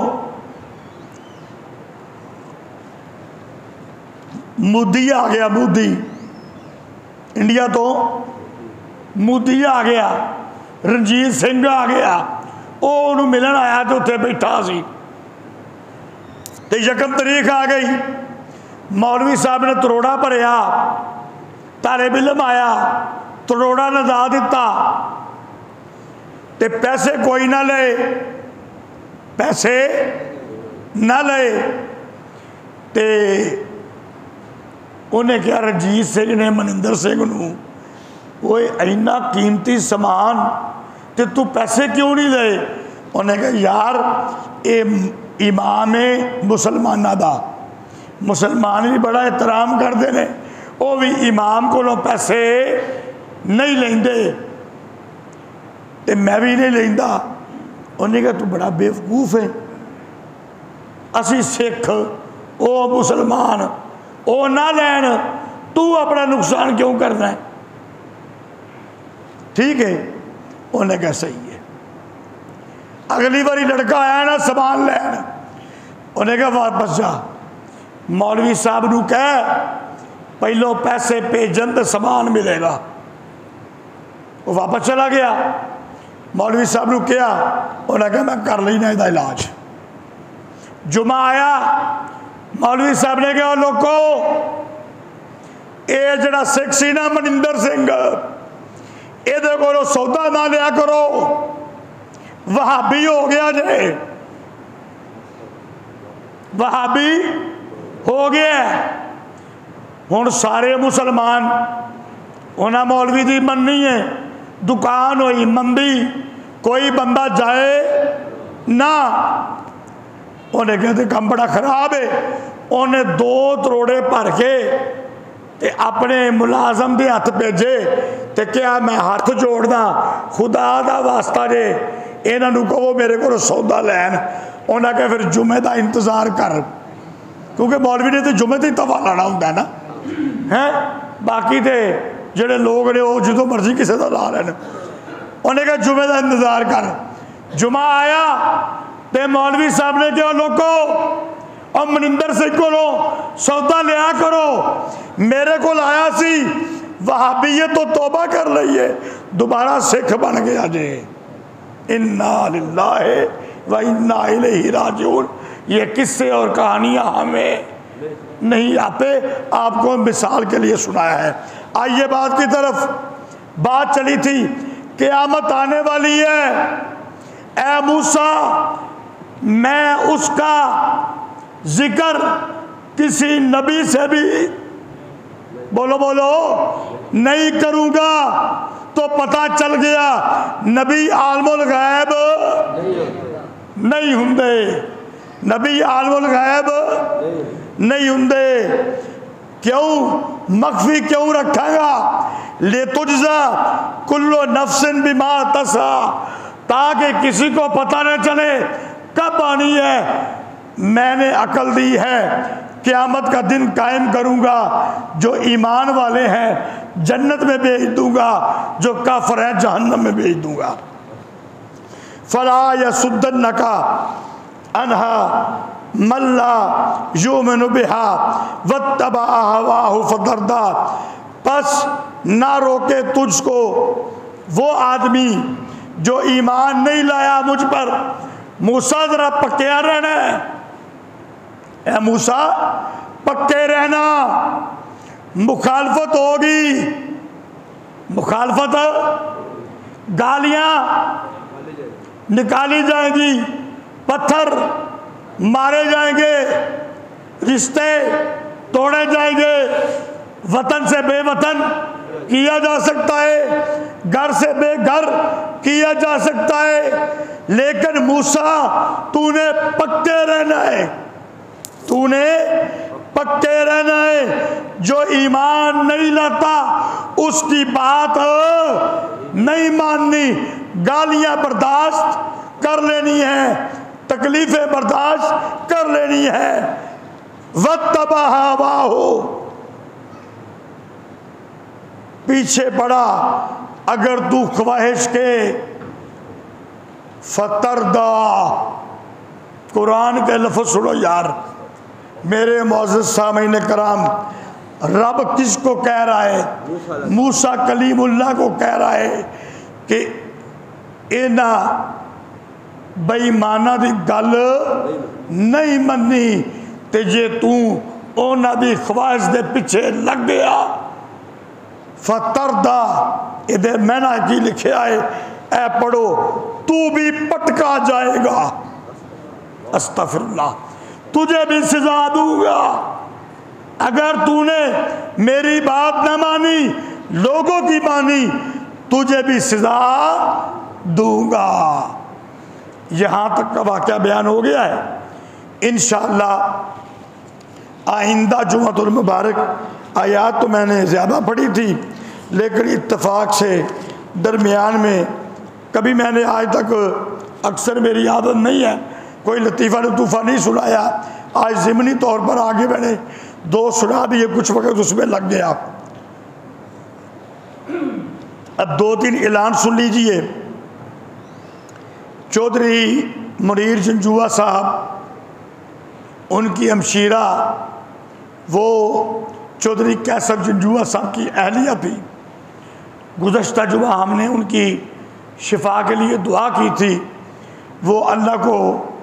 मोदी आ गया, मोदी इंडिया तो मोदी आ गया, रणजीत सिंह आ गया, वो उन्होंने मिलन आया तो उत्थे बैठा सी। तो 1 तारीख आ गई, मौलवी साहब ने तरोड़ा भरिया, तालिब इल्म आया, तरोड़ा लदा दिता, ते पैसे कोई ना ले, पैसे ना ले। ते उन्हें क्या, रणजीत सिंह ने मनिंदर सिंह नूं, वो इन्ना कीमती समान ते तू पैसे क्यों नहीं ले? उन्हें कहा यार ये इमाम है मुसलमाना दा, मुसलमान भी बड़ा एहतराम करते हैं, वो भी इमाम को पैसे नहीं लेंदे ते मैं भी नहीं लेंदा। उन्हें कहा तू बड़ा बेवकूफ है, असी सिख वो मुसलमान, वो ना लैन, तू अपना नुकसान क्यों करना है? ठीक है, उन्हें कहा सही है। अगली बारी लड़का आया ना सामान लैन, उन्हें कहा वापस जा, मौलवी साहब नूं कह पहलों पैसे भेजन तो सामान मिलेगा। वो वापस चला गया, मौलवी साहब नूं कहा, उन्हें कहा मैं कर लेना इसका इलाज। जुमा आया, मौलवी साहब ने कहा लोगो ये जड़ा सिख सी ना मनिंदर सिंह, ये को सौदा ना लिया करो, वहाबी हो गया जे, वहाबी हो गया। हुण सारे मुसलमान उन्हें मौलवी की मननी है, दुकान हुई मंदी, कोई बंदा जाए ना। उन्हें कहते काम बड़ा खराब है, उन्हें 2 तरोड़े भर के ते अपने मुलाजम के हथ भेजे, तो क्या मैं हाथ जोड़ना खुदा का वास्ता जे इन्हों कहो मेरे को सौदा लैन। उन्हें कहा फिर जुमे का इंतजार कर, क्योंकि मौलवी ने तो जुमे तो ही तवा लाना होंगे ना, है बाकी तो जोड़े लोग ने वो जो मर्जी किसी का ला लैन। उन्हें कहा जुमे का इंतजार कर। जुमा आया तो मौलवी साहब ने कहा लोगो और मनिंदर सिंह को सौदा लिया करो, मेरे को आया सी वहाबीयत तो तौबा कर लीए, दोबारा सिख बन गया जे। इन्ना लिल्लाहि व इन्ना इलैहि राजिऊन। ये किस्से और कहानियां हमें नहीं आते, आपको मिसाल के लिए सुनाया है। आइए बात की तरफ। बात चली थी क़यामत आने वाली है, ए मूसा मैं उसका जिक्र किसी नबी से भी बोलो बोलो, नहीं करूँगा। तो पता चल गया नबी आलमुल गैब नहीं हुंदे, नबी आलमुल गैब नहीं हुंदे। क्यों मख्फी क्यों रखेगा? ले तुझा कुल्लो नफ्सिन बिमा तसा, ताकि किसी को पता न चले कब आनी है। मैंने अकल दी है, क़यामत का दिन कायम करूंगा। जो ईमान वाले हैं जन्नत में भेज दूंगा, जो काफिर हैं जहन्नम में भेज दूंगा। फला यसुद्दन्नका अनहा मल्ला युमिनु बिहा वत्तबा हवाहु फतरदा, बस ना रोके तुझको वो आदमी जो ईमान नहीं लाया मुझ पर। मूसा जरा पक्के रहना है, ए मूसा पक्के रहना। मुखालफत होगी, मुखालफत गालियां निकाली जाएंगी, पत्थर मारे जाएंगे, रिश्ते तोड़े जाएंगे, वतन से बेवतन किया जा सकता है, घर से बेघर किया जा सकता है। लेकिन मूसा तूने पक्के रहना है, तूने पक्के रहना है। जो ईमान नहीं लाता उसकी बात नहीं माननी, गालियां बर्दाश्त कर लेनी है, तकलीफें बर्दाश्त कर लेनी है। वत्तबा हवाहु, पीछे पड़ा अगर तू ख्वाहिश के। फतरदा, कुरान के लफ्ज़ सुनो यार मेरे मौजूद सामीन कराम। रब किसको कह रहा है? मूसा कलीमुल्लाह को कह रहा है कि इना बेईमाना दी गल नहीं मननी, ते जे तू उन्हां दी ख्वाहिश दे पीछे लग गया। फतरदा, इधर मैंने की लिखा है, ऐ पढ़ो, तू भी पटका जाएगा। अस्तगफिरुल्लाह, तुझे भी सजा दूंगा अगर तूने मेरी बात न मानी, लोगों की मानी, तुझे भी सजा दूंगा। यहां तक का वाक़या बयान हो गया है। इंशाअल्लाह आइंदा जुम्मतुल मुबारक आयात तो मैंने ज़्यादा पढ़ी थी, लेकिन इत्तफाक से दरमियान में कभी मैंने आज तक, अक्सर मेरी आदत नहीं है, कोई लतीफ़ा लतूफ़ा नहीं सुनाया। आज ज़िमनी तौर पर आगे बढ़े, दो सुना दिए, कुछ वक्त उसमें लग गया। अब दो तीन ऐलान सुन लीजिए। चौधरी मुनीर जंजुआ साहब, उनकी हमशीरा वो चौधरी कैसर जंजुआ साहब की अहलिया थी। गुज़श्ता जुमा हमने उनकी शिफा के लिए दुआ की थी, वो अल्लाह को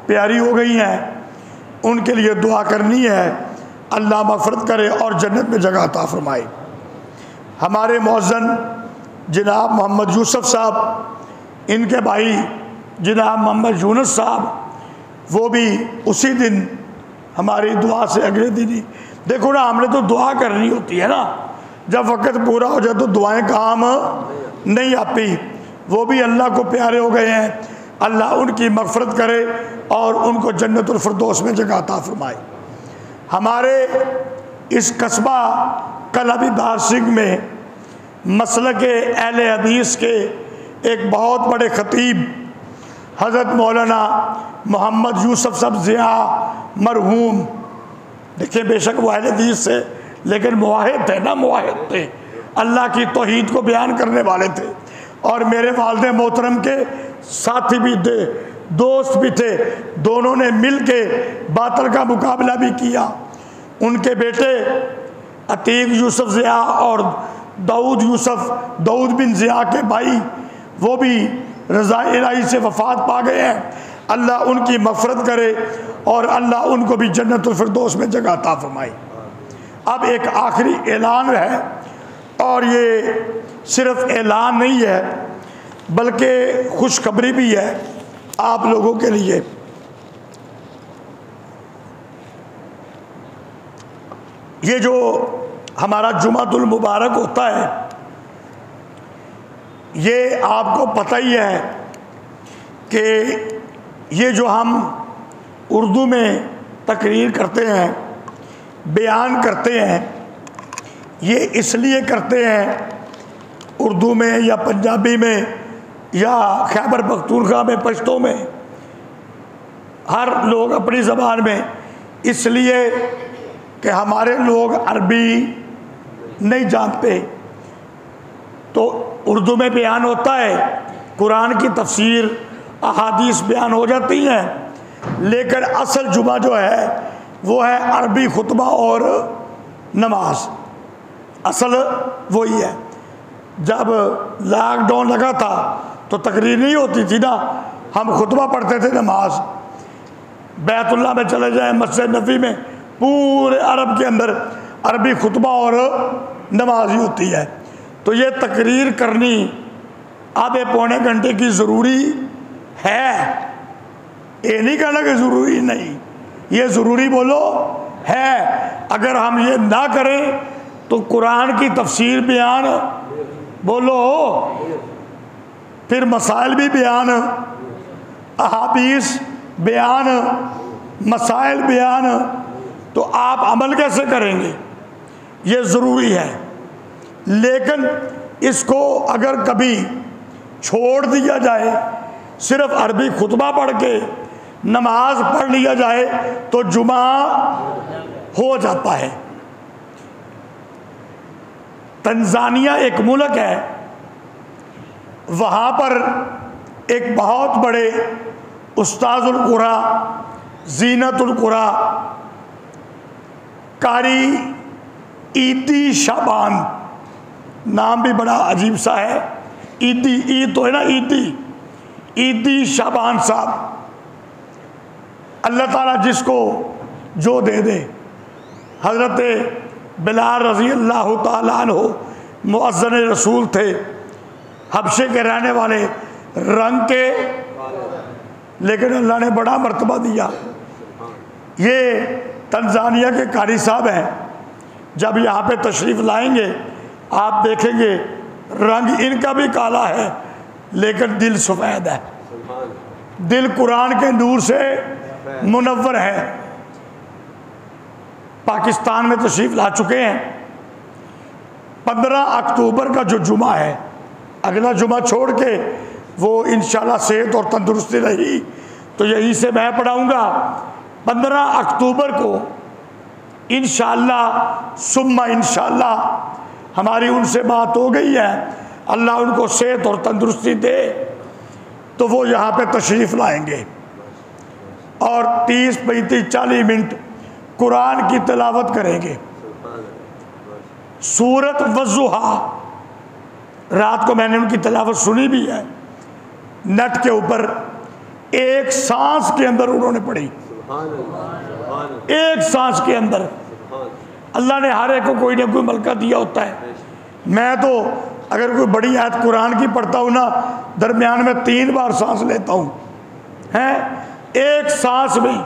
प्यारी हो गई हैं। उनके लिए दुआ करनी है, अल्लाह मग़फ़िरत करे और जन्नत में जगह अता फरमाए। हमारे मौज़न जनाब मोहम्मद यूसुफ साहब, इनके भाई जनाब मोहम्मद यूनुस साहब, वो भी उसी दिन हमारी दुआ से अगले दिन ही। देखो ना, हमने तो दुआ करनी होती है ना, जब वक़्त पूरा हो जाए तो दुआएं काम नहीं आती। वो भी अल्लाह को प्यारे हो गए हैं, अल्लाह उनकी मग़फ़िरत करे और उनको जन्नतुल फ़िरदौस में जगह अता फरमाए। हमारे इस कस्बा कलबी दारसिंह में मसलके अहले हदीस के एक बहुत बड़े ख़तीब हज़रत मौलाना मोहम्मद यूसुफ साहब ज़िया मरहूम, देखिए बेशक वो अहले हदीस से, लेकिन मुवाहिद थे ना, मुवाहिद थे, अल्लाह की तौहीद को बयान करने वाले थे। और मेरे वालिद मोहतरम के साथी भी थे, दोस्त भी थे, दोनों ने मिल के बातिल का मुकाबला भी किया। उनके बेटे अतीक यूसुफ ज़िया और दाऊद बिन ज़िया के भाई, वो भी रज़ा इलाही से वफ़ात पा गए हैं। अल्लाह उनकी मग़फ़िरत करे और अल्लाह उनको भी जन्नतुल फ़िरदौस में जगह अता फरमाए। अब एक आखिरी ऐलान है, और ये सिर्फ ऐलान नहीं है बल्कि खुशखबरी भी है आप लोगों के लिए। ये जो हमारा जुमातुल मुबारक होता है, ये आपको पता ही है कि ये जो हम उर्दू में तकरीर करते हैं, बयान करते हैं, ये इसलिए करते हैं उर्दू में या पंजाबी में या खैबर पख्तूनख्वा में, पश्तो में, हर लोग अपनी ज़बान में, इसलिए कि हमारे लोग अरबी नहीं जानते। तो उर्दू में बयान होता है, कुरान की तफसीर, अहादीस बयान हो जाती हैं, लेकिन असल जुमा जो है वो है अरबी खुतबा और नमाज, असल वही है। जब लॉकडाउन लगा था तो तकरीर नहीं होती थी ना, हम खुतबा पढ़ते थे, नमाज। बैतुल्लाह में चले जाएं, मस्जिद नबी में, पूरे अरब के अंदर अरबी खुतबा और नमाज ही होती है। तो ये तकरीर करनी आधे पौने घंटे की ज़रूरी है, ये नहीं कहना कि ज़रूरी नहीं, ये ज़रूरी बोलो है। अगर हम ये ना करें तो कुरान की तफसीर बयान बोलो, फिर मसाइल भी बयान, अहादीस बयान, मसाइल बयान, तो आप अमल कैसे करेंगे? ये ज़रूरी है। लेकिन इसको अगर कभी छोड़ दिया जाए, सिर्फ अरबी खुतबा पढ़ के नमाज पढ़ लिया जाए तो जुमा हो जाता है। तंजानिया एक मुल्क है, वहाँ पर एक बहुत बड़े उस्ताजुल कुरा, जीनतुल कुरा, कारी ईदी शाबान, नाम भी बड़ा अजीब सा है, ईदी, ईद तो है ना, ईदी शाबान साहब, अल्लाह ताला जिसको जो दे दे। हज़रत बिलाल रज़ी अल्लाह ताला अन्हु मुअज़्ज़िन रसूल थे, हबशे के रहने वाले, रंग के, लेकिन अल्लाह ने बड़ा मर्तबा दिया। ये तंजानिया के कारी साहब हैं, जब यहाँ पे तशरीफ़ लाएंगे आप देखेंगे रंग इनका भी काला है लेकिन दिल सफ़ेद है, दिल कुरान के नूर से मुनव्वर है। पाकिस्तान में तशरीफ़ ला चुके हैं। 15 अक्टूबर का जो जुमा है, अगला जुमा छोड़ के, वो इंशाल्लाह सेहत और तंदुरुस्ती रही तो यहीं से मैं पढ़ाऊँगा। 15 अक्टूबर को इंशाल्लाह सुम्मा इंशाल्लाह हमारी उनसे बात हो गई है, अल्लाह उनको सेहत और तंदुरुस्ती दे तो वो यहाँ पे तशरीफ़ लाएंगे और 30, 35, 40 मिनट कुरान की तिलावत करेंगे। सूरत वज़ुहा, रात को मैंने उनकी तिलावत सुनी भी है नेट के ऊपर, एक सांस के अंदर उन्होंने पढ़ी, एक सांस के अंदर। अल्लाह ने हर एक को कोई ना कोई मलका दिया होता है। मैं तो अगर कोई बड़ी आयत कुरान की पढ़ता हूँ ना, दरमियान में 3 बार सांस लेता हूँ, हैं एक सांस में।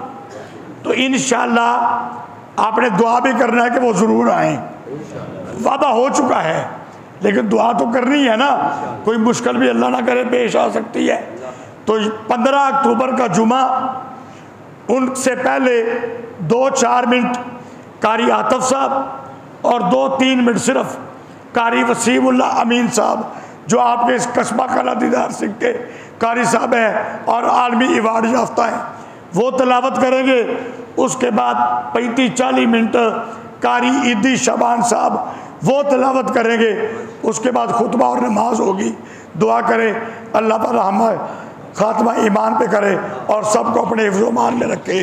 तो इंशाअल्लाह आपने दुआ भी करना है कि वो ज़रूर आएँ, वादा हो चुका है, लेकिन दुआ तो करनी है ना, कोई मुश्किल भी अल्लाह ना करे पेश आ सकती है। तो 15 अक्टूबर का जुमा, उनसे पहले 2-4 मिनट कारी आतिफ साहब और 2-3 मिनट सिर्फ कारी वसीमुल्लाह अमीन साहब, जो आपके इस कस्बा कला दीदार सिंह के कारी साहब हैं और आलमी अवार्ड याफ्ता हैं, वो तिलावत करेंगे। उसके बाद 35-40 मिनट कारी ईदी शाबान साहब वो तिलावत करेंगे। उसके बाद खुतबा और नमाज होगी। दुआ करें अल्लाह ताला हमें खात्मा ईमान पे करे और सबको अपने हिफ्ज़-ओ-मान में रखे।